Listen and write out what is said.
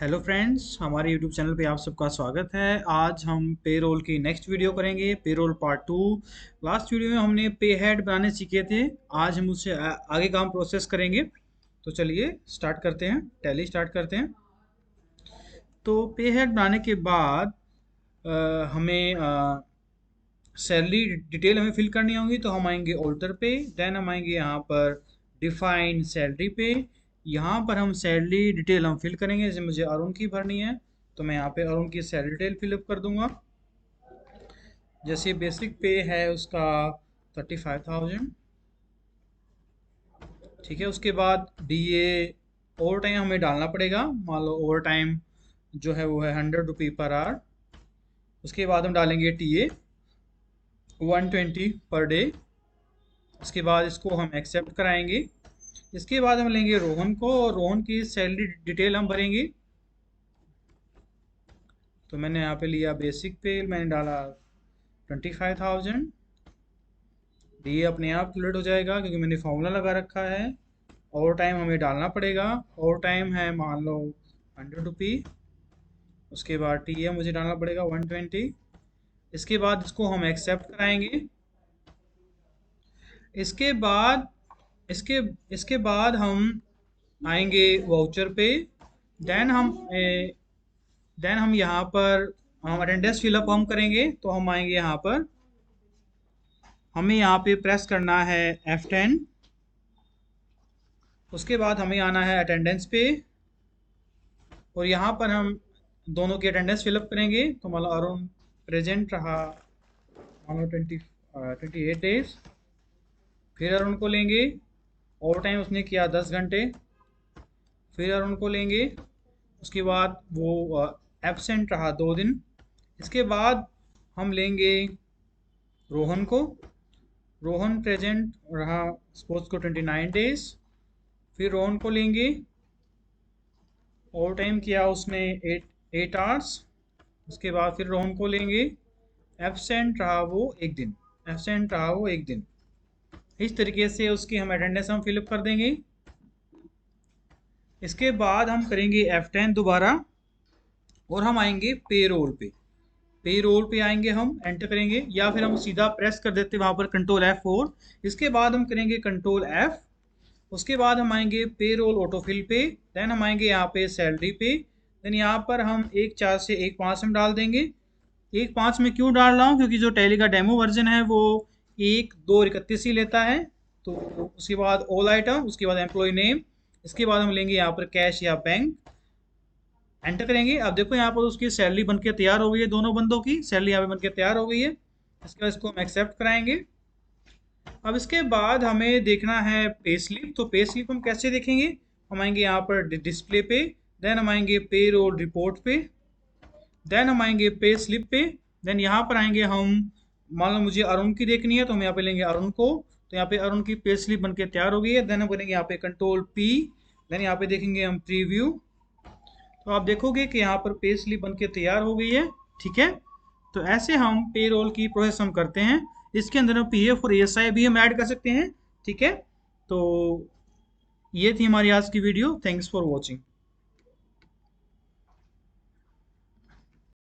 Hello friends, हमारे YouTube channel पे आप सबका स्वागत है। आज हम पेरोल की नेक्स्ट वीडियो करेंगे, पेरोल पार्ट 2। लास्ट वीडियो में हमने पे हेड बनाने सीखे थे। आज हम उससे आगे का हम प्रोसेस करेंगे। तो चलिए स्टार्ट करते हैं, टैली स्टार्ट करते हैं। तो पे हेड बनाने के बाद हमें सैलरी डिटेल हमें फिल करनी होगी। तो हम आएंगे ऑल्टर पे, देन हम आएंगे यहाँ पर डिफाइन सैलरी पे। यहाँ पर हम सैलरी डिटेल हम फिल करेंगे। जैसे मुझे अरुण की भरनी है तो मैं यहाँ पे अरुण की सैलरी डिटेल फिलअप कर दूंगा। जैसे बेसिक पे है उसका 35,000। ठीक है, उसके बाद DA ओवर टाइम हमें डालना पड़ेगा। मान लो ओवर टाइम जो है वो है 100 रुपये पर आवर। उसके बाद हम डालेंगे TA 120 पर डे। इसके बाद इसको हम एक्सेप्ट कराएंगे। इसके बाद हम लेंगे रोहन को, और रोहन की सैलरी डिटेल हम भरेंगे। तो मैंने यहाँ पे लिया बेसिक पे, मैंने डाला 25,000। ये अपने आप कैलकुलेट हो जाएगा क्योंकि मैंने फॉर्मूला लगा रखा है। ओवर टाइम हमें डालना पड़ेगा। ओवर टाइम है मान लो 100 रुपये। उसके बाद TA मुझे डालना पड़ेगा 120। इसके बाद इसको हम एक्सेप्ट कराएंगे। इसके बाद इसके इसके बाद हम आएंगे वाउचर पे। देन हम यहाँ पर हम अटेंडेंस फिलअप हम करेंगे। तो हम आएंगे यहाँ पर, हमें यहाँ पे प्रेस करना है F10। उसके बाद हमें आना है अटेंडेंस पे, और यहाँ पर हम दोनों की अटेंडेंस फिलअप करेंगे। तो मान लो अरुण प्रेजेंट रहा मान लो 28 डेज। फिर अरुण को लेंगे, ओवर टाइम उसने किया 10 घंटे। फिर अरुण को लेंगे, उसके बाद वो एब्सेंट रहा 2 दिन। इसके बाद हम लेंगे रोहन को। रोहन प्रेजेंट रहा सपोज को 29 डेज। फिर रोहन को लेंगे, ओवर टाइम किया उसने 8 आवर्स। उसके बाद फिर रोहन को लेंगे, एब्सेंट रहा वो 1 दिन। एब्सेंट रहा वो 1 दिन। इस तरीके से उसकी हम अटेंडेंस हम फिलअप कर देंगे। इसके बाद हम करेंगे F10 दोबारा, और हम आएंगे पे रोल पे। पे रोल पे आएंगे, हम एंटर करेंगे, या फिर हम सीधा प्रेस कर देते वहाँ पर कंट्रोल F4। इसके बाद हम करेंगे कंट्रोल F। उसके बाद हम आएंगे पे रोल ऑटोफिल पे। देन हम आएंगे यहाँ पे सैलरी पे। देन यहाँ पर हम 1/4 से 1/5 में डाल देंगे। 1/5 में क्यों डाल रहा हूँ, क्योंकि जो टैली का डेमो वर्जन है वो 1/2/31 ही लेता है। तो उसके बाद ऑल आइटम, उसके बाद एम्प्लॉय नेम। इसके बाद हम लेंगे यहाँ पर कैश या बैंक, एंटर करेंगे। अब देखो यहाँ पर उसकी सैलरी बनके तैयार हो गई है। दोनों बंदों की सैलरी यहाँ पे बनके तैयार हो गई है। इसके बाद इसको हम एक्सेप्ट कराएंगे। अब इसके बाद हमें देखना है पे स्लिप। तो पे स्लिप हम कैसे देखेंगे, हम आएंगे यहाँ पर डिस्प्ले पे। देन हम आएंगे पे रोल रिपोर्ट पे। देन हम आएंगे पे स्लिप पे। देन यहाँ पर आएंगे हम, मान लो मुझे अरुण की देखनी है तो हम यहाँ पे लेंगे अरुण को। तो यहाँ पे अरुण की पे स्लिप बनके तैयार हो गई है। देन हम करेंगे यहाँ पे कंट्रोल P। देन यहाँ पे देखेंगे हम प्रीव्यू। तो आप देखोगे कि यहाँ पर पे स्लिप बनके तैयार हो गई है। ठीक है, तो ऐसे हम पे रोल की प्रोसेस हम करते हैं। इसके अंदर हम PF और ESI भी हम ऐड कर सकते हैं। ठीक है, तो ये थी हमारी आज की वीडियो। Thanks for watching.